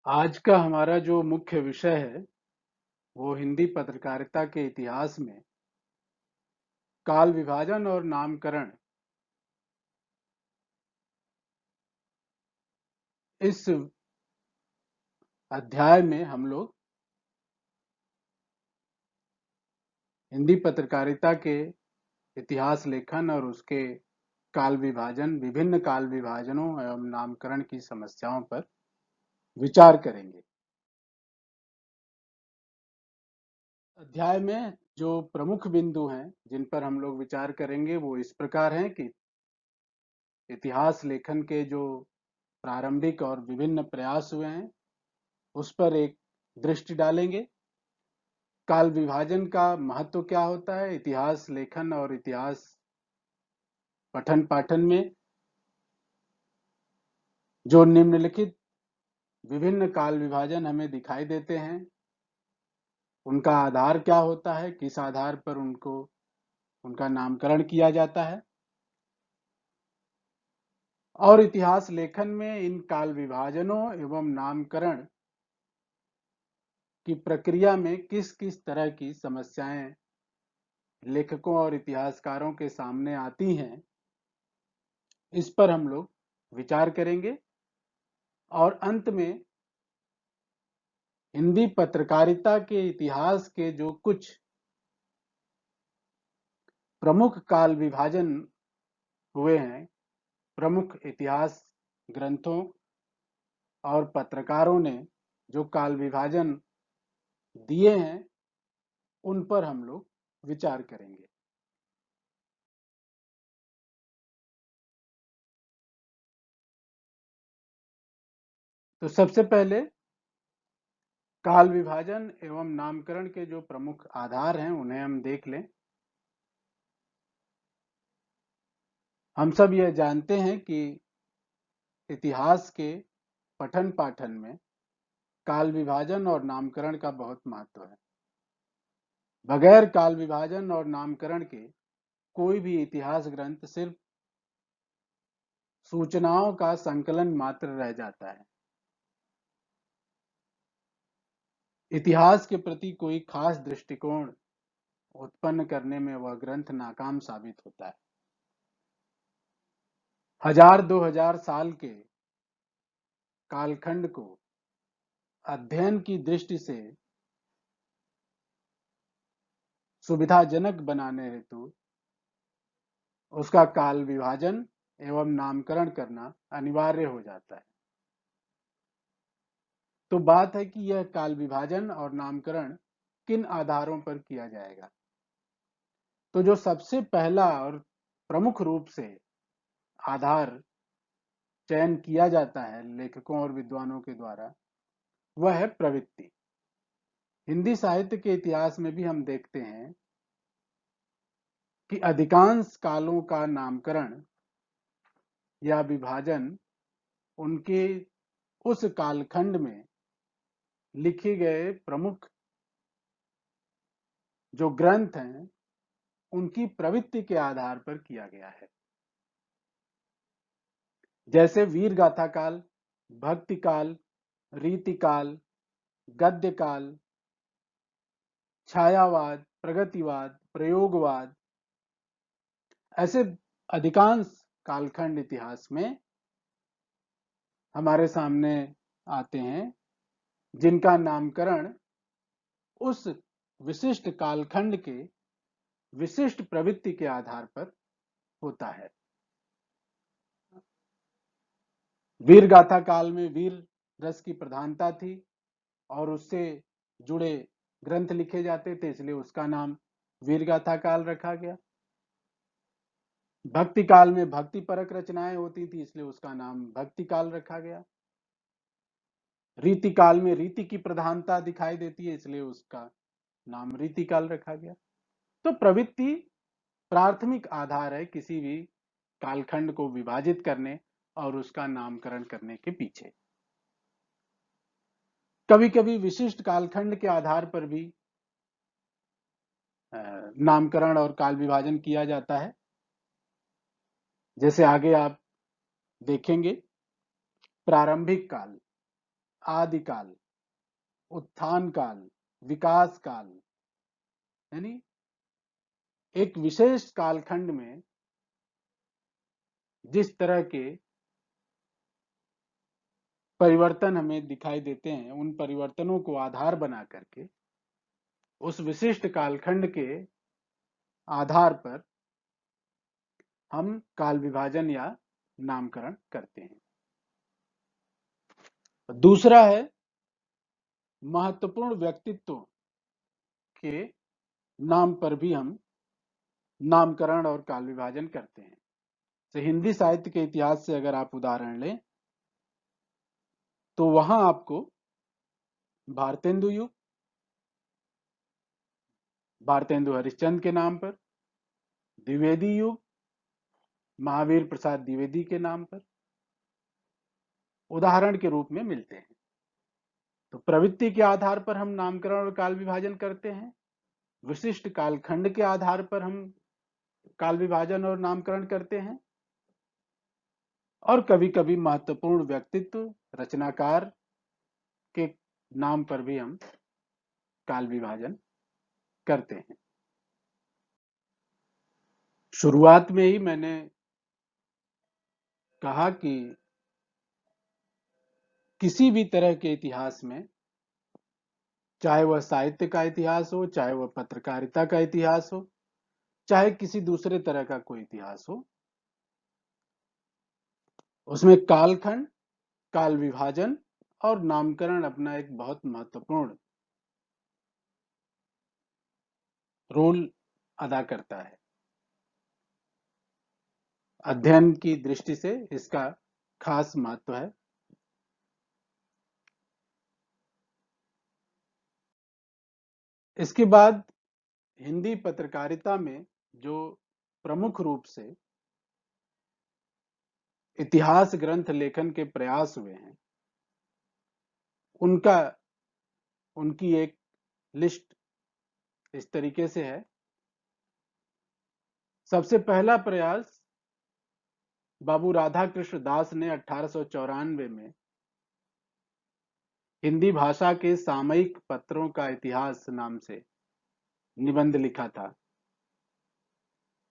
आज का हमारा जो मुख्य विषय है वो हिंदी पत्रकारिता के इतिहास में काल विभाजन और नामकरण। इस अध्याय में हम लोग हिंदी पत्रकारिता के इतिहास लेखन और उसके काल विभाजन, विभिन्न काल विभाजनों एवं नामकरण की समस्याओं पर विचार करेंगे। अध्याय में जो प्रमुख बिंदु हैं जिन पर हम लोग विचार करेंगे वो इस प्रकार हैं कि इतिहास लेखन के जो प्रारंभिक और विभिन्न प्रयास हुए हैं उस पर एक दृष्टि डालेंगे। काल विभाजन का महत्व क्या होता है इतिहास लेखन और इतिहास पठन पाठन में। जो निम्नलिखित विभिन्न काल विभाजन हमें दिखाई देते हैं उनका आधार क्या होता है, किस आधार पर उनका नामकरण किया जाता है, और इतिहास लेखन में इन काल विभाजनों एवं नामकरण की प्रक्रिया में किस किस तरह की समस्याएं लेखकों और इतिहासकारों के सामने आती हैं, इस पर हम लोग विचार करेंगे। और अंत में हिंदी पत्रकारिता के इतिहास के जो कुछ प्रमुख काल विभाजन हुए हैं, प्रमुख इतिहास ग्रंथों और पत्रकारों ने जो काल विभाजन दिए हैं उन पर हम लोग विचार करेंगे। तो सबसे पहले काल विभाजन एवं नामकरण के जो प्रमुख आधार हैं उन्हें हम देख लें। हम सब यह जानते हैं कि इतिहास के पठन पाठन में काल विभाजन और नामकरण का बहुत महत्व है। बगैर काल विभाजन और नामकरण के कोई भी इतिहास ग्रंथ सिर्फ सूचनाओं का संकलन मात्र रह जाता है। इतिहास के प्रति कोई खास दृष्टिकोण उत्पन्न करने में वह ग्रंथ नाकाम साबित होता है। 1000-2000 साल के कालखंड को अध्ययन की दृष्टि से सुविधाजनक बनाने हेतु उसका काल विभाजन एवं नामकरण करना अनिवार्य हो जाता है। तो बात है कि यह काल विभाजन और नामकरण किन आधारों पर किया जाएगा। तो जो सबसे पहला और प्रमुख रूप से आधार चयन किया जाता है लेखकों और विद्वानों के द्वारा वह है प्रवृत्ति। हिंदी साहित्य के इतिहास में भी हम देखते हैं कि अधिकांश कालों का नामकरण या विभाजन उनके उस कालखंड में लिखे गए प्रमुख जो ग्रंथ हैं उनकी प्रवृत्ति के आधार पर किया गया है। जैसे वीर गाथा काल, भक्ति काल, रीति काल, गद्य काल, छायावाद, प्रगतिवाद, प्रयोगवाद, ऐसे अधिकांश कालखंड इतिहास में हमारे सामने आते हैं जिनका नामकरण उस विशिष्ट कालखंड के विशिष्ट प्रवृत्ति के आधार पर होता है। वीर गाथा काल में वीर रस की प्रधानता थी और उससे जुड़े ग्रंथ लिखे जाते थे, इसलिए उसका नाम वीर गाथा काल रखा गया। भक्ति काल में भक्ति परक रचनाएं होती थी, इसलिए उसका नाम भक्ति काल रखा गया। रीति काल में रीति की प्रधानता दिखाई देती है, इसलिए उसका नाम रीति काल रखा गया। तो प्रवृत्ति प्राथमिक आधार है किसी भी कालखंड को विभाजित करने और उसका नामकरण करने के पीछे। कभी कभी विशिष्ट कालखंड के आधार पर भी नामकरण और काल विभाजन किया जाता है। जैसे आगे आप देखेंगे प्रारंभिक काल। आदिकाल, उत्थान काल, विकास काल, यानी एक विशेष कालखंड में जिस तरह के परिवर्तन हमें दिखाई देते हैं, उन परिवर्तनों को आधार बना करके उस विशिष्ट कालखंड के आधार पर हम काल विभाजन या नामकरण करते हैं। दूसरा है महत्वपूर्ण व्यक्तित्व के नाम पर भी हम नामकरण और काल विभाजन करते हैं। तो हिंदी साहित्य के इतिहास से अगर आप उदाहरण लें तो वहां आपको भारतेंदु युग, भारतेंदु हरिश्चंद्र के नाम पर, द्विवेदी युग, महावीर प्रसाद द्विवेदी के नाम पर उदाहरण के रूप में मिलते हैं। तो प्रवृत्ति के आधार पर हम नामकरण और काल विभाजन करते हैं, विशिष्ट कालखंड के आधार पर हम काल विभाजन और नामकरण करते हैं, और कभी कभी महत्वपूर्ण व्यक्तित्व, रचनाकार के नाम पर भी हम काल विभाजन करते हैं। शुरुआत में ही मैंने कहा कि किसी भी तरह के इतिहास में, चाहे वह साहित्य का इतिहास हो, चाहे वह पत्रकारिता का इतिहास हो, चाहे किसी दूसरे तरह का कोई इतिहास हो, उसमें कालखंड, काल विभाजन और नामकरण अपना एक बहुत महत्वपूर्ण रोल अदा करता है। अध्ययन की दृष्टि से इसका खास महत्व है। इसके बाद हिंदी पत्रकारिता में जो प्रमुख रूप से इतिहास ग्रंथ लेखन के प्रयास हुए हैं, उनका उनकी एक लिस्ट इस तरीके से है। सबसे पहला प्रयास बाबू राधा कृष्ण दास ने 1894 में हिंदी भाषा के सामयिक पत्रों का इतिहास नाम से निबंध लिखा था।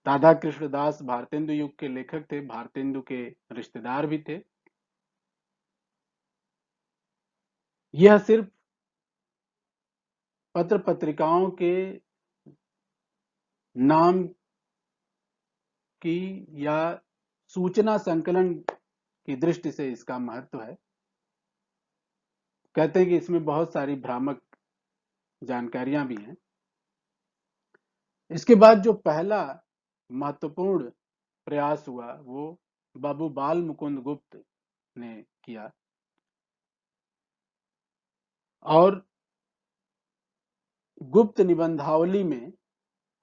राधा कृष्ण दास भारतेंदु युग के लेखक थे, भारतेंदु के रिश्तेदार भी थे। यह सिर्फ पत्र पत्रिकाओं के नाम की या सूचना संकलन की दृष्टि से इसका महत्व है। कहते हैं कि इसमें बहुत सारी भ्रामक जानकारियां भी हैं। इसके बाद जो पहला महत्वपूर्ण प्रयास हुआ वो बाबू बाल मुकुंद गुप्त ने किया, और गुप्त निबंधावली में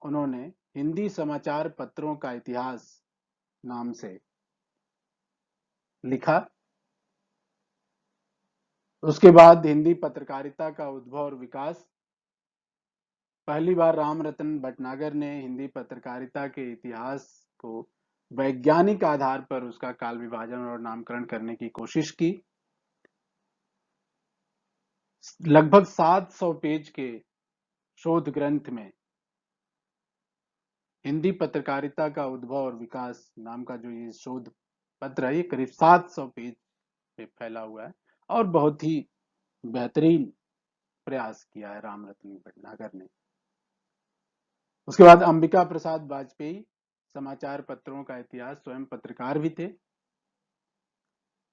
उन्होंने हिंदी समाचार पत्रों का इतिहास नाम से लिखा। उसके बाद हिंदी पत्रकारिता का उद्भव और विकास, पहली बार राम रतन भटनागर ने हिंदी पत्रकारिता के इतिहास को वैज्ञानिक आधार पर उसका काल विभाजन और नामकरण करने की कोशिश की। लगभग 700 पेज के शोध ग्रंथ में हिंदी पत्रकारिता का उद्भव और विकास नाम का जो ये शोध पत्र है, ये करीब 700 पेज पे फैला हुआ है, और बहुत ही बेहतरीन प्रयास किया है राम रतन भटनागर ने। उसके बाद अंबिका प्रसाद वाजपेयी समाचार पत्रों का इतिहास, स्वयं पत्रकार भी थे।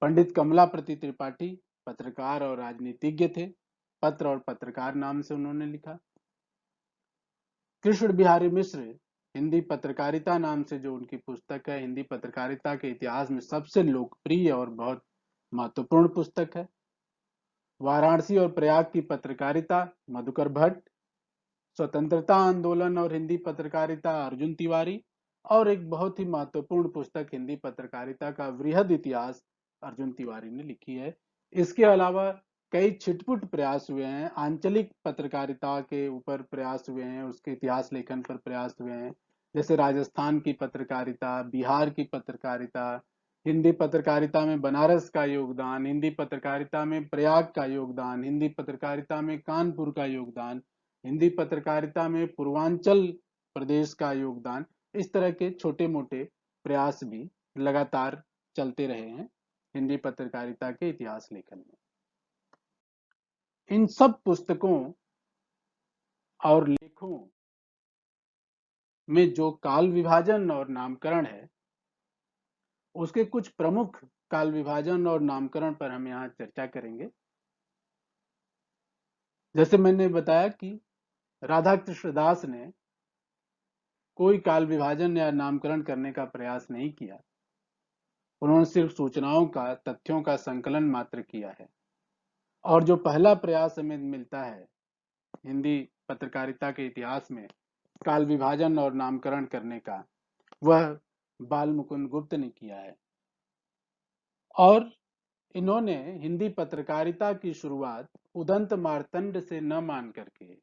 पंडित कमलापति त्रिपाठी पत्रकार और राजनीतिज्ञ थे, पत्र और पत्रकार नाम से उन्होंने लिखा। कृष्ण बिहारी मिश्र हिंदी पत्रकारिता नाम से जो उनकी पुस्तक है, हिंदी पत्रकारिता के इतिहास में सबसे लोकप्रिय और बहुत महत्वपूर्ण पुस्तक है। वाराणसी और प्रयाग की पत्रकारिता मधुकर भट्ट, स्वतंत्रता आंदोलन और हिंदी पत्रकारिता अर्जुन तिवारी, और एक बहुत ही महत्वपूर्ण पुस्तक हिंदी पत्रकारिता का वृहद इतिहास अर्जुन तिवारी ने लिखी है। इसके अलावा कई छिटपुट प्रयास हुए हैं, आंचलिक पत्रकारिता के ऊपर प्रयास हुए हैं, उसके इतिहास लेखन पर प्रयास हुए हैं, जैसे राजस्थान की पत्रकारिता, बिहार की पत्रकारिता, हिंदी पत्रकारिता में बनारस का योगदान, हिंदी पत्रकारिता में प्रयाग का योगदान, हिंदी पत्रकारिता में कानपुर का योगदान, हिंदी पत्रकारिता में पूर्वांचल प्रदेश का योगदान। इस तरह के छोटे मोटे प्रयास भी लगातार चलते रहे हैं हिंदी पत्रकारिता के इतिहास लेखन में। इन सब पुस्तकों और लेखों में जो काल विभाजन और नामकरण है, उसके कुछ प्रमुख काल विभाजन और नामकरण पर हम यहाँ चर्चा करेंगे। जैसे मैंने बताया कि राधा कृष्ण दास ने कोई काल विभाजन या नामकरण करने का प्रयास नहीं किया। उन्होंने सिर्फ सूचनाओं का, तथ्यों का संकलन मात्र किया है। और जो पहला प्रयास हमें मिलता है हिंदी पत्रकारिता के इतिहास में काल विभाजन और नामकरण करने का, वह बाल मुकुंद गुप्त ने किया है। और इन्होंने हिंदी पत्रकारिता की शुरुआत उदंत मार्तंड से न मान करके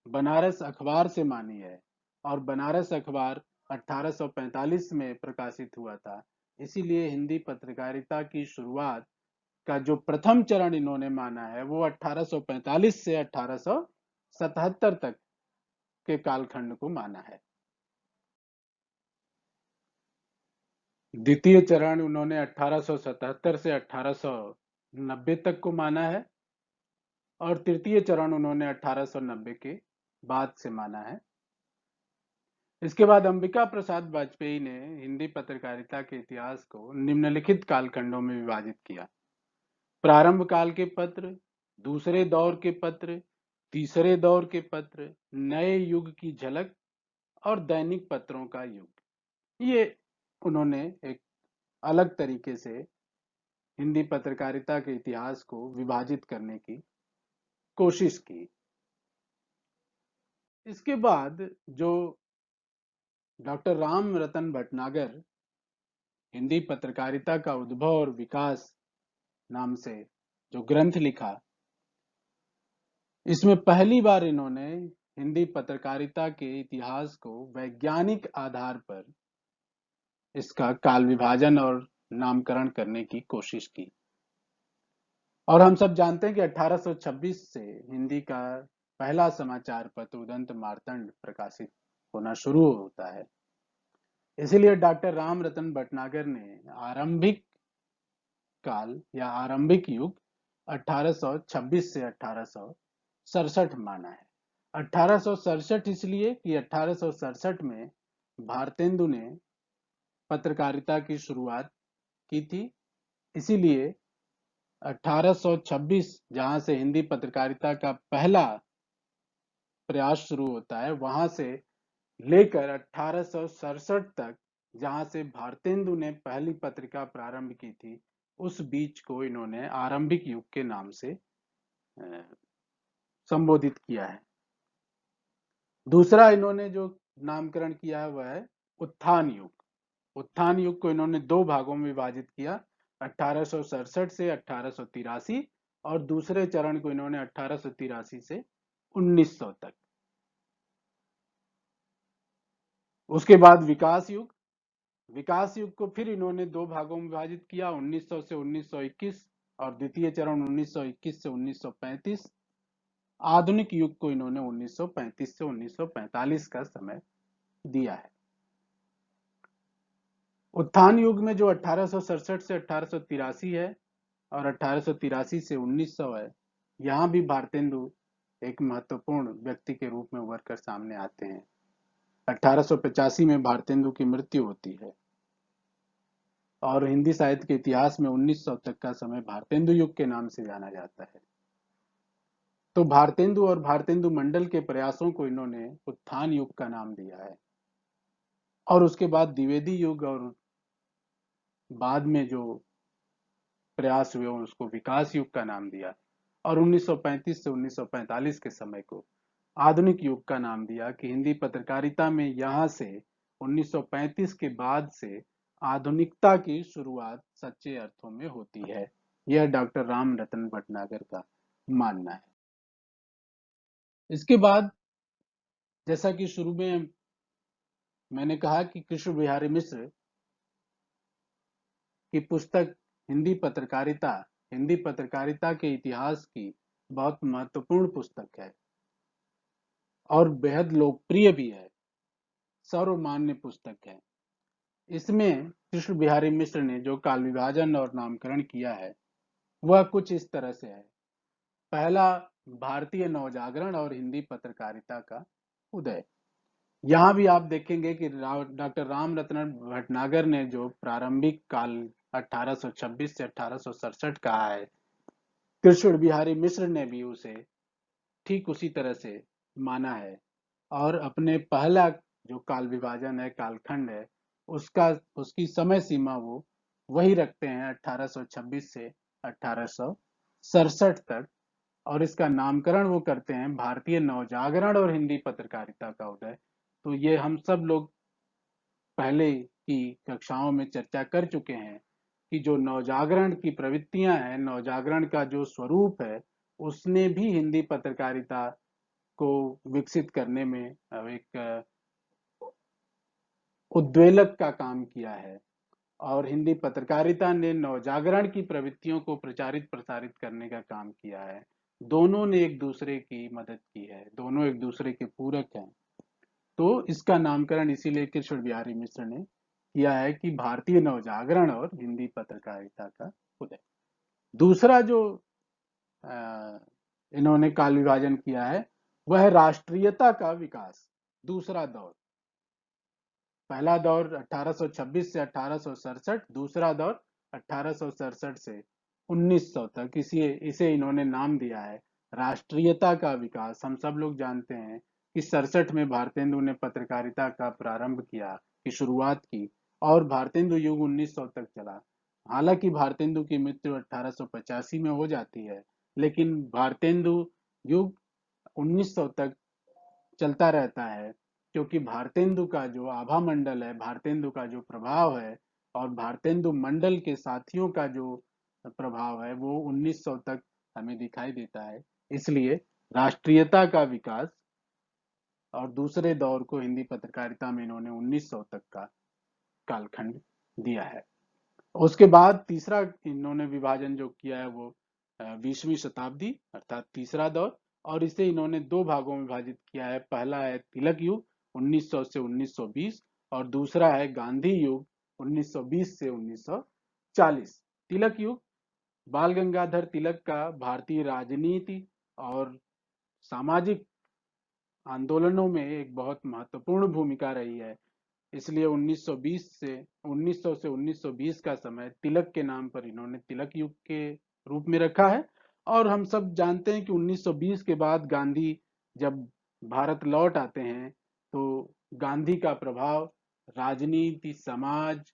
बनारस अखबार से मानी है। और बनारस अखबार 1845 में प्रकाशित हुआ था। इसीलिए हिंदी पत्रकारिता की शुरुआत का जो प्रथम चरण इन्होंने माना है वो 1845 से 1877 तक के कालखंड को माना है। द्वितीय चरण उन्होंने 1877 से 1890 तक को माना है। और तृतीय चरण उन्होंने 1890 के बाद से माना है। इसके बाद अंबिका प्रसाद वाजपेयी ने हिंदी पत्रकारिता के इतिहास को निम्नलिखित कालखंडों में विभाजित किया: प्रारंभ काल के पत्र, दूसरे दौर के पत्र, तीसरे दौर के पत्र, नए युग की झलक और दैनिक पत्रों का युग। ये उन्होंने एक अलग तरीके से हिंदी पत्रकारिता के इतिहास को विभाजित करने की कोशिश की। इसके बाद जो डॉक्टर राम रतन भटनागर हिंदी पत्रकारिता का उद्भव और विकास नाम से जो ग्रंथ लिखा, इसमें पहली बार इन्होंने हिंदी पत्रकारिता के इतिहास को वैज्ञानिक आधार पर इसका काल विभाजन और नामकरण करने की कोशिश की। और हम सब जानते हैं कि 1826 से हिंदी का पहला समाचार पत्र उदंत मार्तंड प्रकाशित होना शुरू होता है। इसीलिए डॉक्टर राम रतन भटनागर ने आरंभिक काल या आरंभिक युग 1826 से 1867 माना है। 1867 इसलिए कि 1867 में भारतेंदु ने पत्रकारिता की शुरुआत की थी। इसीलिए 1826 जहां से हिंदी पत्रकारिता का पहला प्रयास शुरू होता है, वहां से लेकर 1867 तक जहां से भारतेंदु ने पहली पत्रिका प्रारंभ की थी, उस बीच को इन्होंने आरंभिक युग के नाम से संबोधित किया है। दूसरा इन्होंने जो नामकरण किया है वह है उत्थान युग। उत्थान युग को इन्होंने दो भागों में विभाजित किया, 1867 से 1883, और दूसरे चरण को इन्होंने 1883 से 1900 तक। उसके बाद विकास युग। विकास युग को फिर इन्होंने दो भागों में विभाजित किया, 1900 से 1921, और द्वितीय चरण 1921 से 1935। आधुनिक युग को इन्होंने 1935 से 1945 का समय दिया है। उत्थान युग में जो 1867 से 1883 है और 1883 से 1900 है, यहां भी भारतेंदु एक महत्वपूर्ण व्यक्ति के रूप में उभर कर सामने आते हैं। 1885 में भारतेंदु की मृत्यु होती है और हिंदी साहित्य के इतिहास में 1900 तक का समय भारतेंदु युग के नाम से जाना जाता है। तो भारतेंदु और भारतेंदु मंडल के प्रयासों को इन्होंने उत्थान युग का नाम दिया है। और उसके बाद द्विवेदी युग और बाद में जो प्रयास हुए उसको विकास युग का नाम दिया। और 1935 से 1945 के समय को आधुनिक युग का नाम दिया कि हिंदी पत्रकारिता में यहां से 1935 के बाद से आधुनिकता की शुरुआत सच्चे अर्थों में होती है। यह डॉक्टर राम रतन भटनागर का मानना है। इसके बाद जैसा कि शुरू में मैंने कहा कि कृष्ण बिहारी मिश्र कि पुस्तक हिंदी पत्रकारिता के इतिहास की बहुत महत्वपूर्ण पुस्तक है और बेहद लोकप्रिय भी है, सर्वमान्य पुस्तक है। इसमें कृष्ण बिहारी मिश्र ने जो काल विभाजन और नामकरण किया है वह कुछ इस तरह से है। पहला, भारतीय नवजागरण और हिंदी पत्रकारिता का उदय। यहाँ भी आप देखेंगे कि डॉक्टर राम रत्न भटनागर ने जो प्रारंभिक काल 1826 से 1867 कहा है, कृष्ण बिहारी मिश्र ने भी उसे ठीक उसी तरह से माना है और अपने पहला जो काल विभाजन है, कालखंड है, उसकी समय सीमा वो वही रखते हैं 1826 से 1867 तक, और इसका नामकरण वो करते हैं भारतीय नवजागरण और हिंदी पत्रकारिता का उदय। तो ये हम सब लोग पहले की कक्षाओं में चर्चा कर चुके हैं कि जो नवजागरण की प्रवृत्तियां हैं, नवजागरण का जो स्वरूप है, उसने भी हिंदी पत्रकारिता को विकसित करने में एक उद्वेलक का काम किया है और हिंदी पत्रकारिता ने नवजागरण की प्रवृत्तियों को प्रचारित प्रसारित करने का काम किया है। दोनों ने एक दूसरे की मदद की है, दोनों एक दूसरे के पूरक हैं। तो इसका नामकरण इसीलिए कृष्ण बिहारी मिश्र ने किया है कि भारतीय नवजागरण और हिंदी पत्रकारिता का उदय। दूसरा जो इन्होंने काल विभाजन किया है वह है राष्ट्रीयता का विकास, दूसरा दौर। पहला दौर 1826 से 1867, दूसरा दौर 1867 से 1900 तक। इसे इन्होंने नाम दिया है राष्ट्रीयता का विकास। हम सब लोग जानते हैं कि 67 में भारतेंदु ने पत्रकारिता का प्रारंभ किया, की शुरुआत की, और भारतेंदु युग 1900 तक चला। हालांकि भारतेंदु की मृत्यु 1885 में हो जाती है, लेकिन भारतेंदु युग 1900 तक चलता रहता है, क्योंकि भारतेंदु का जो आभा मंडल है, भारतेंदु का जो प्रभाव है और भारतेंदु मंडल के साथियों का जो प्रभाव है, वो 1900 तक हमें दिखाई देता है। इसलिए राष्ट्रीयता का विकास और दूसरे दौर को हिंदी पत्रकारिता में इन्होंने 1900 तक का कालखंड दिया है। उसके बाद तीसरा इन्होंने विभाजन जो किया है वो 20वीं शताब्दी अर्थात तीसरा दौर, और इसे इन्होंने दो भागों में विभाजित किया है। पहला है तिलक युग 1900 से 1920 और दूसरा है गांधी युग 1920 से 1940। तिलक युग बाल गंगाधर तिलक का भारतीय राजनीति और सामाजिक आंदोलनों में एक बहुत महत्वपूर्ण भूमिका रही है। इसलिए 1900 से 1920 का समय तिलक के नाम पर इन्होंने तिलक युग के रूप में रखा है। और हम सब जानते हैं कि 1920 के बाद गांधी जब भारत लौट आते हैं तो गांधी का प्रभाव राजनीति, समाज,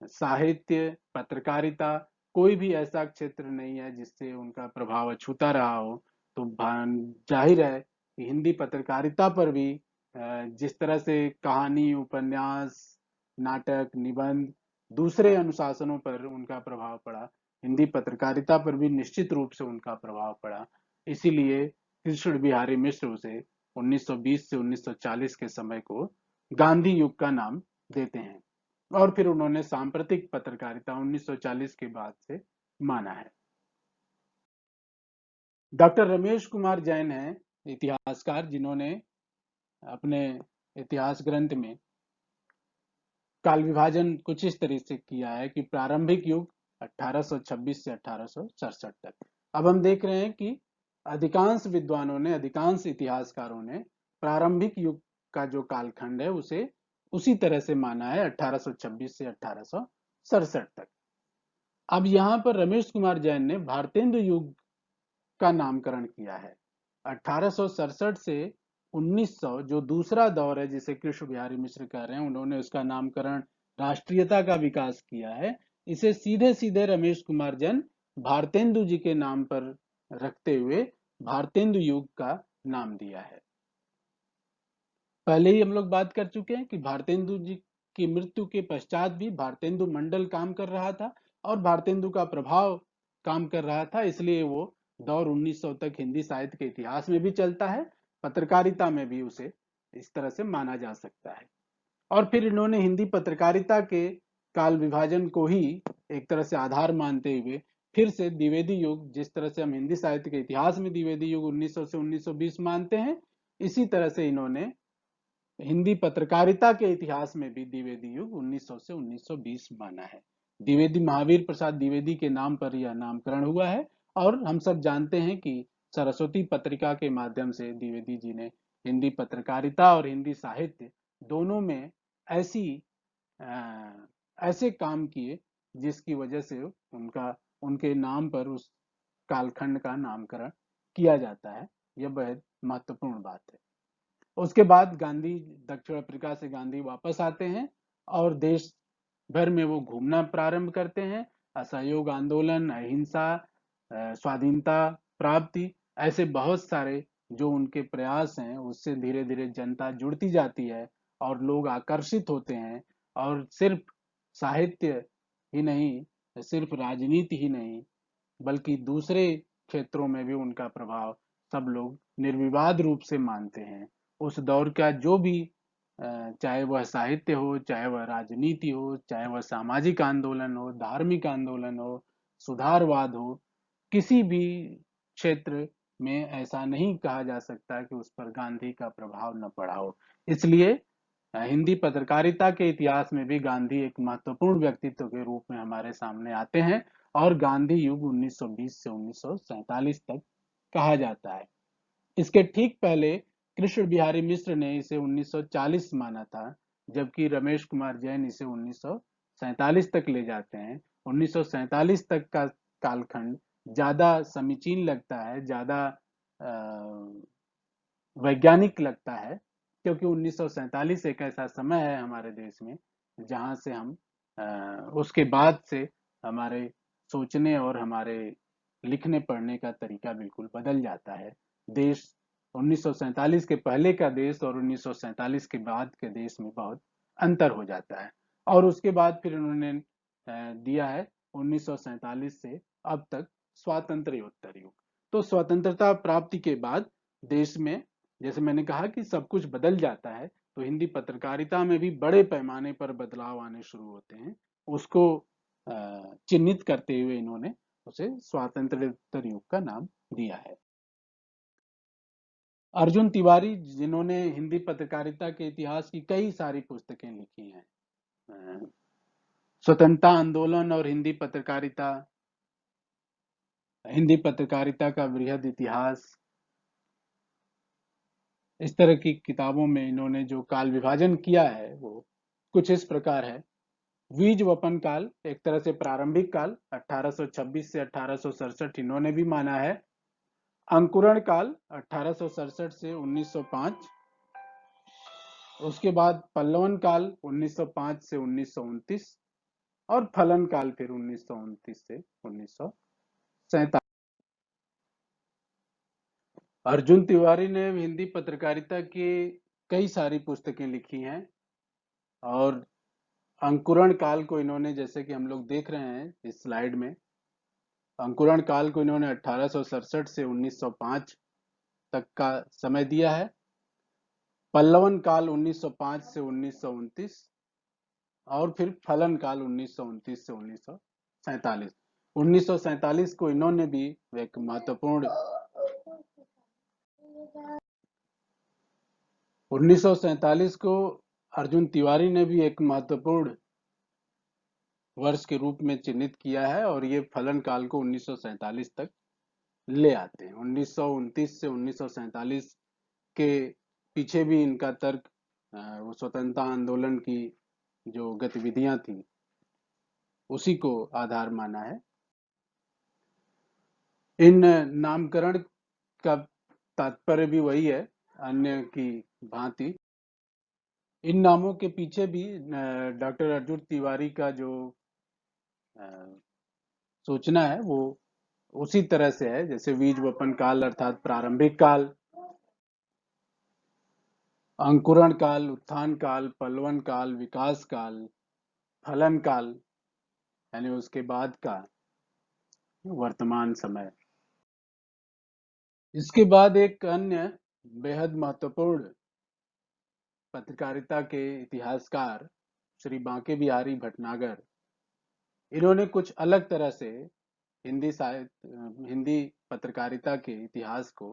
साहित्य, पत्रकारिता, कोई भी ऐसा क्षेत्र नहीं है जिससे उनका प्रभाव अछूता रहा हो। तो जाहिर है कि हिंदी पत्रकारिता पर भी जिस तरह से कहानी, उपन्यास, नाटक, निबंध, दूसरे अनुशासनों पर उनका प्रभाव पड़ा, हिंदी पत्रकारिता पर भी निश्चित रूप से उनका प्रभाव पड़ा। इसीलिए कृष्ण बिहारी मिश्र उसे 1920 से 1940 के समय को गांधी युग का नाम देते हैं और फिर उन्होंने सांप्रतिक पत्रकारिता 1940 के बाद से माना है। डॉक्टर रमेश कुमार जैन है इतिहासकार, जिन्होंने अपने इतिहास ग्रंथ में काल विभाजन कुछ इस तरह से किया है कि प्रारंभिक युग 1826 से 1867 तक। अब हम देख रहे हैं कि अधिकांश विद्वानों ने, अधिकांश इतिहासकारों ने प्रारंभिक युग का जो कालखंड है उसे उसी तरह से माना है 1826 से 1867 तक। अब यहाँ पर रमेश कुमार जैन ने भारतेंदु युग का नामकरण किया है। 1867 से 1900 जो दूसरा दौर है जिसे कृष्ण बिहारी मिश्र कह रहे हैं, उन्होंने उसका नामकरण राष्ट्रीयता का विकास किया है। इसे सीधे सीधे रमेश कुमार जैन भारतेंदु जी के नाम पर रखते हुए भारतेंदु युग का नाम दिया है। पहले ही हम लोग बात कर चुके हैं कि भारतेंदु जी की मृत्यु के पश्चात भी भारतेंदु मंडल काम कर रहा था और भारतेंदु का प्रभाव काम कर रहा था। इसलिए वो दौर 1900 तक हिंदी साहित्य के इतिहास में भी चलता है, पत्रकारिता में भी उसे इस तरह से माना जा सकता है। और फिर इन्होंने हिंदी पत्रकारिता के काल विभाजन को ही एक तरह से आधार मानते हुए फिर से द्विवेदी युग, जिस तरह से हम हिंदी साहित्य के इतिहास में द्विवेदी युग 1900 से 1920 मानते हैं, इसी तरह से इन्होंने हिंदी पत्रकारिता के इतिहास में भी द्विवेदी युग 1900 से 1920 माना है। द्विवेदी महावीर प्रसाद द्विवेदी के नाम पर यह नामकरण हुआ है और हम सब जानते हैं कि सरस्वती पत्रिका के माध्यम से द्विवेदी जी ने हिंदी पत्रकारिता और हिंदी साहित्य दोनों में ऐसी ऐसे काम किए जिसकी वजह से उनके नाम पर उस कालखंड का नामकरण किया जाता है। यह बेहद महत्वपूर्ण बात है। उसके बाद गांधी दक्षिण अफ्रीका से गांधी वापस आते हैं और देश भर में वो घूमना प्रारंभ करते हैं। असहयोग आंदोलन, अहिंसा, स्वाधीनता प्राप्ति, ऐसे बहुत सारे जो उनके प्रयास हैं उससे धीरे धीरे जनता जुड़ती जाती है और लोग आकर्षित होते हैं। और सिर्फ साहित्य ही नहीं, सिर्फ राजनीति ही नहीं, बल्कि दूसरे क्षेत्रों में भी उनका प्रभाव सब लोग निर्विवाद रूप से मानते हैं। उस दौर का जो भी चाहे वह साहित्य हो, चाहे वह राजनीति हो, चाहे वह सामाजिक आंदोलन हो, धार्मिक आंदोलन हो, सुधारवाद हो, किसी भी क्षेत्र में ऐसा नहीं कहा जा सकता कि उस पर गांधी का प्रभाव न पड़ा हो। इसलिए हिंदी पत्रकारिता के इतिहास में भी गांधी एक महत्वपूर्ण व्यक्तित्व के रूप में हमारे सामने आते हैं और गांधी युग 1920 से 1947 तक कहा जाता है। इसके ठीक पहले कृष्ण बिहारी मिश्र ने इसे 1940 माना था, जबकि रमेश कुमार जैन इसे 1947 तक ले जाते हैं। 1947 तक का कालखंड ज्यादा समीचीन लगता है, ज्यादा वैज्ञानिक लगता है, क्योंकि 1947 एक ऐसा समय है हमारे देश में जहां से हम उसके बाद से हमारे सोचने और हमारे लिखने पढ़ने का तरीका बिल्कुल बदल जाता है। देश 1947 के पहले का देश और 1947 के बाद के देश में बहुत अंतर हो जाता है। और उसके बाद फिर उन्होंने दिया है 1947 से अब तक स्वातंत्र्योत्तर युग। तो स्वतंत्रता प्राप्ति के बाद देश में, जैसे मैंने कहा कि सब कुछ बदल जाता है, तो हिंदी पत्रकारिता में भी बड़े पैमाने पर बदलाव आने शुरू होते हैं। उसको चिन्हित करते हुए इन्होंने उसे स्वातंत्र्योत्तर युग का नाम दिया है। अर्जुन तिवारी, जिन्होंने हिंदी पत्रकारिता के इतिहास की कई सारी पुस्तकें लिखी हैं, स्वतंत्रता आंदोलन और हिंदी पत्रकारिता का वृहद इतिहास, इस तरह की किताबों में इन्होंने जो काल विभाजन किया है वो कुछ इस प्रकार है। बीज वपन काल, एक तरह से प्रारंभिक काल 1826 से 1867 इन्होंने भी माना है। अंकुरण काल 1867 से 1905, उसके बाद पल्लवन काल 1905 से 1929 और फलन काल फिर 1929 से 1947। अर्जुन तिवारी ने हिंदी पत्रकारिता की कई सारी पुस्तकें लिखी हैं और अंकुरण काल को इन्होंने, जैसे कि हम लोग देख रहे हैं इस स्लाइड में, अंकुरण काल को इन्होंने 1867 से 1905 तक का समय दिया है। पल्लवन काल 1905 से 1929 और फिर फलन काल 1929 से 1947। 1947 को इन्होंने भी एक महत्वपूर्ण 1947 को अर्जुन तिवारी ने भी एक महत्वपूर्ण वर्ष के रूप में चिन्हित किया है और ये फलन काल को 1947 तक ले आते हैं। 1929 से 1947 के पीछे भी इनका तर्क वो स्वतंत्रता आंदोलन की जो गतिविधियां थी उसी को आधार माना है। इन नामकरण का तात्पर्य भी वही है, अन्य की भांति। इन नामों के पीछे भी डॉक्टर अर्जुन तिवारी का जो सोचना है वो उसी तरह से है, जैसे बीज वपन काल अर्थात प्रारंभिक काल, अंकुरण काल, उत्थान काल, पल्लवन काल, विकास काल, फलन काल, यानी उसके बाद का वर्तमान समय। इसके बाद एक अन्य बेहद महत्वपूर्ण पत्रकारिता के इतिहासकार श्री बांके बिहारी भटनागर, इन्होंने कुछ अलग तरह से हिंदी पत्रकारिता के इतिहास को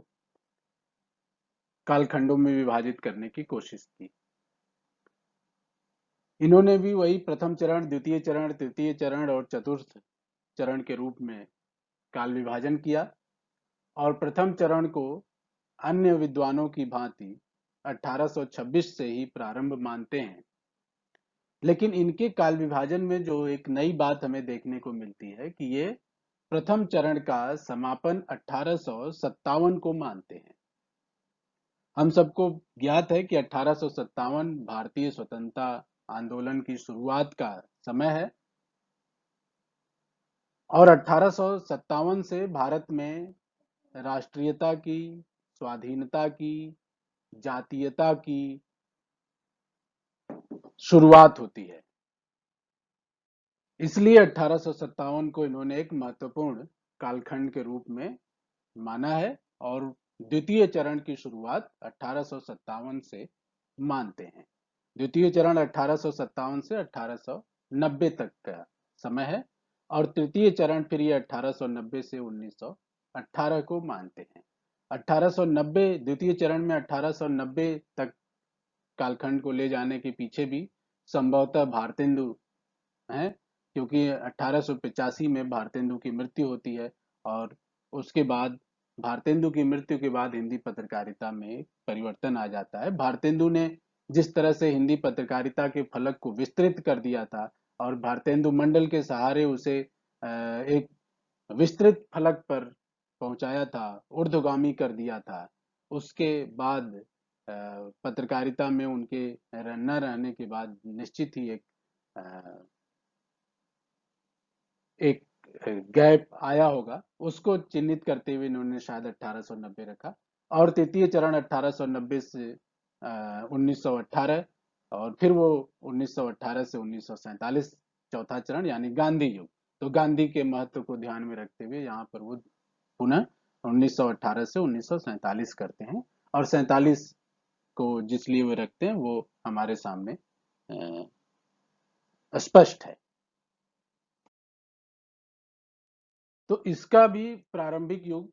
कालखंडों में विभाजित करने की कोशिश की। इन्होंने भी वही प्रथम चरण, द्वितीय चरण, तृतीय चरण और चतुर्थ चरण के रूप में काल विभाजन किया और प्रथम चरण को अन्य विद्वानों की भांति 1826 से ही प्रारंभ मानते हैं। लेकिन इनके काल विभाजन में जो एक नई बात हमें देखने को मिलती है कि ये प्रथम चरण का समापन 1857 को मानते हैं। हम सबको ज्ञात है कि 1857 भारतीय स्वतंत्रता आंदोलन की शुरुआत का समय है और 1857 से भारत में राष्ट्रीयता की, स्वाधीनता की, जातीयता की शुरुआत होती है। इसलिए 1857 को इन्होंने एक महत्वपूर्ण कालखंड के रूप में माना है और द्वितीय चरण की शुरुआत 1857 से मानते हैं। द्वितीय चरण 1857 से 1890 तक का समय है और तृतीय चरण फिर ये 1890 से 1918 को मानते हैं। 1890 द्वितीय चरण में 1890 तक कालखंड को ले जाने के पीछे भी संभवतः भारतेंदु है, क्योंकि 1885 में भारतेंदु की मृत्यु होती है और उसके बाद भारतेंदु की मृत्यु के बाद हिंदी पत्रकारिता में परिवर्तन आ जाता है। भारतेंदु ने जिस तरह से हिंदी पत्रकारिता के फलक को विस्तृत कर दिया था और भारतेंदु मंडल के सहारे उसे एक विस्तृत फलक पर पहुंचाया था, ऊर्ध्वगामी कर दिया था। उसके बाद पत्रकारिता में उनके न रहने के बाद निश्चित ही एक गैप आया होगा, उसको चिन्हित करते हुए इन्होंने शायद 1890 रखा और तृतीय चरण 1890 से 1918 और फिर वो 1918 से 1947 चौथा चरण यानी गांधी युग। तो गांधी के महत्व को ध्यान में रखते हुए यहाँ पर वो पुनः 1918 से 1947 करते हैं और 47 को जिस लिए वो रखते हैं वो हमारे सामने स्पष्ट है। तो इसका भी प्रारंभिक युग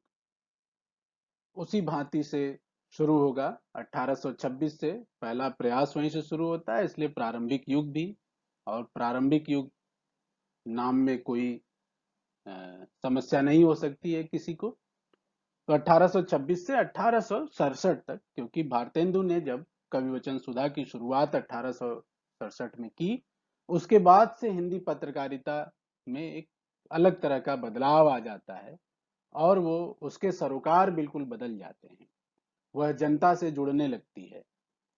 उसी भांति से शुरू होगा। 1826 से पहला प्रयास वहीं से शुरू होता है, इसलिए प्रारंभिक युग भी, और प्रारंभिक युग नाम में कोई समस्या नहीं हो सकती है किसी को। तो 1826 से 1867 तक, क्योंकि भारतेंदु ने जब कविवचन सुधा की शुरुआत 1867 में की, उसके बाद से हिंदी पत्रकारिता में एक अलग तरह का बदलाव आ जाता है और वो उसके सरोकार बिल्कुल बदल जाते हैं, वह जनता से जुड़ने लगती है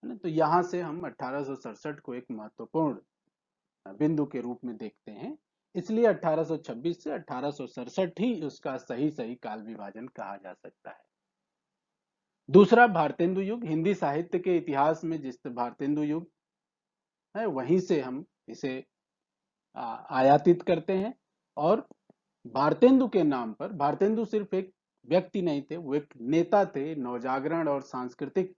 ना। तो यहाँ से हम 1867 को एक महत्वपूर्ण बिंदु के रूप में देखते हैं। इसलिए 1826 से 1867 ही उसका सही सही काल विभाजन कहा जा सकता है। दूसरा भारतेंदु युग, हिंदी साहित्य के इतिहास में जिस भारतेंदु युग है वहीं से हम इसे आयातित करते हैं और भारतेंदु के नाम पर, भारतेंदु सिर्फ एक व्यक्ति नहीं थे, वो एक नेता थे, नवजागरण और सांस्कृतिक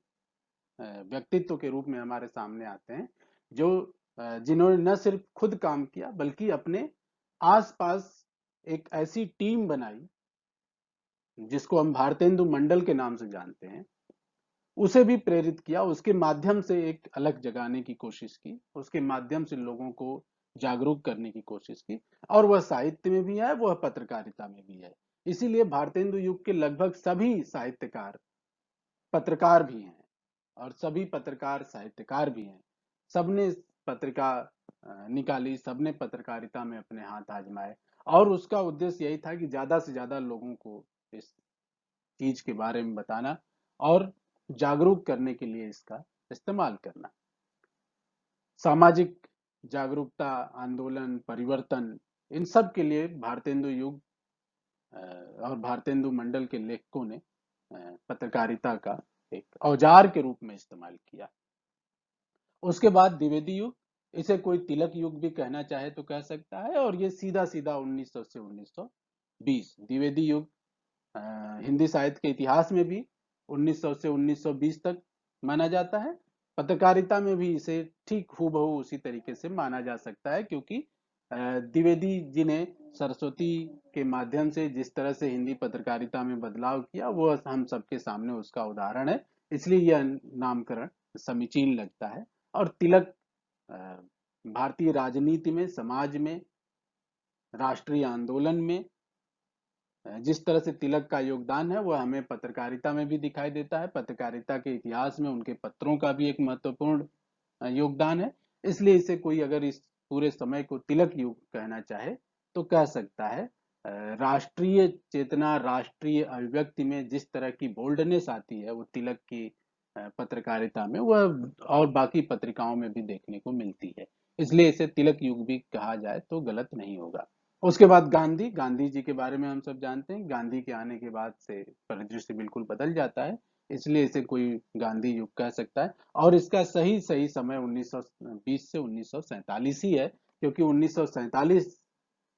व्यक्तित्व के रूप में हमारे सामने आते हैं, जो जिन्होंने न सिर्फ खुद काम किया बल्कि अपने आसपास एक ऐसी टीम बनाई जिसको हम भारतेंदु मंडल के नाम से जानते हैं, उसे भी प्रेरित किया, उसके माध्यम से एक अलग जगाने की कोशिश की, उसके माध्यम से लोगों को जागरूक करने की कोशिश की और वह साहित्य में भी है, वह पत्रकारिता में भी है। इसीलिए भारतेंदु युग के लगभग सभी साहित्यकार पत्रकार भी हैं और सभी पत्रकार साहित्यकार भी हैं। सबने पत्रिका निकाली, सबने पत्रकारिता में अपने हाथ आजमाए और उसका उद्देश्य यही था कि ज्यादा से ज्यादा लोगों को इस चीज के बारे में बताना और जागरूक करने के लिए इसका इस्तेमाल करना। सामाजिक जागरूकता, आंदोलन, परिवर्तन, इन सब के लिए भारतेंदु युग और भारतेंदु मंडल के लेखकों ने पत्रकारिता का एक औजार के रूप में इस्तेमाल किया। उसके बाद द्विवेदी युग, इसे कोई तिलक युग भी कहना चाहे तो कह सकता है, और ये सीधा सीधा 1900 से 1920 द्विवेदी युग हिंदी साहित्य के इतिहास में भी 1900 से 1920 तक माना जाता है। पत्रकारिता में भी इसे ठीक हूबहू उसी तरीके से माना जा सकता है, क्योंकि द्विवेदी जी ने सरस्वती के माध्यम से जिस तरह से हिंदी पत्रकारिता में बदलाव किया, वो हम सबके सामने उसका उदाहरण है। इसलिए यह नामकरण समीचीन लगता है। और तिलक भारतीय राजनीति में, समाज में, राष्ट्रीय आंदोलन में जिस तरह से तिलक का योगदान है, वह हमें पत्रकारिता में भी दिखाई देता है। पत्रकारिता के इतिहास में उनके पत्रों का भी एक महत्वपूर्ण योगदान है। इसलिए इसे कोई अगर इस पूरे समय को तिलक युग कहना चाहे तो कह सकता है। राष्ट्रीय चेतना, राष्ट्रीय अभिव्यक्ति में जिस तरह की बोल्डनेस आती है, वो तिलक की पत्रकारिता में, वह और बाकी पत्रिकाओं में भी देखने को मिलती है। इसलिए इसे तिलक युग भी कहा जाए तो गलत नहीं होगा। उसके बाद गांधी, गांधी जी के बारे में हम सब जानते हैं। गांधी के आने के बाद से परिदृश्य बिल्कुल बदल जाता है, इसलिए इसे कोई गांधी युग कह सकता है। और इसका सही सही समय 1920 से 1947 ही है, क्योंकि 1947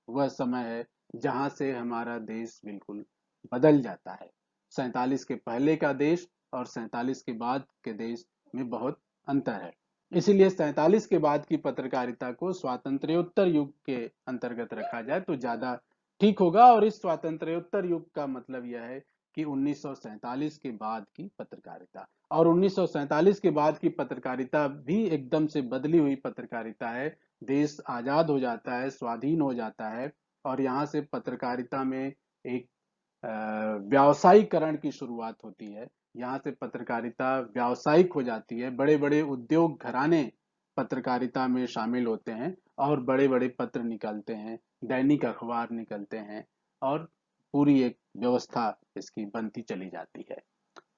वह समय है जहां से हमारा देश बिल्कुल बदल जाता है। 47 के पहले का देश और 47 के बाद के देश में बहुत अंतर है। इसीलिए 47 के बाद की पत्रकारिता को स्वातंत्र्योत्तर युग के अंतर्गत रखा जाए तो ज्यादा ठीक होगा। और इस स्वातंत्र्योत्तर युग का मतलब यह है कि 1947 के बाद की पत्रकारिता, और 1947 के बाद की पत्रकारिता भी एकदम से बदली हुई पत्रकारिता है। देश आजाद हो जाता है, स्वाधीन हो जाता है, और यहाँ से पत्रकारिता में एक व्यावसायीकरण की शुरुआत होती है। यहाँ से पत्रकारिता व्यावसायिक हो जाती है। बड़े बड़े उद्योग घराने पत्रकारिता में शामिल होते हैं और बड़े बड़े पत्र निकलते हैं, दैनिक अखबार निकलते हैं, और पूरी एक व्यवस्था इसकी बनती चली जाती है।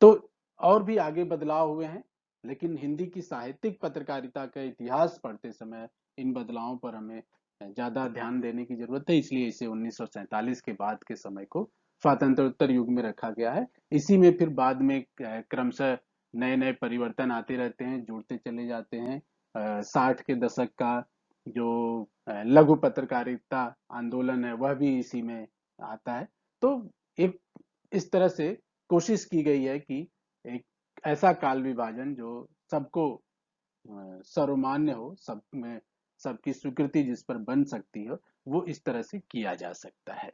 तो और भी आगे बदलाव हुए हैं, लेकिन हिंदी की साहित्यिक पत्रकारिता का इतिहास पढ़ते समय इन बदलावों पर हमें ज्यादा ध्यान देने की जरूरत है। इसलिए इसे 1947 के बाद के समय को स्वातंत्रोत्तर युग में रखा गया है। इसी में फिर बाद में क्रमशः नए नए परिवर्तन आते रहते हैं, जुड़ते चले जाते हैं। 60 के दशक का जो लघु पत्रकारिता आंदोलन है, वह भी इसी में आता है। तो एक इस तरह से कोशिश की गई है कि एक ऐसा काल विभाजन जो सबको सर्वमान्य हो, सब में सबकी स्वीकृति जिस पर बन सकती हो, वो इस तरह से किया जा सकता है।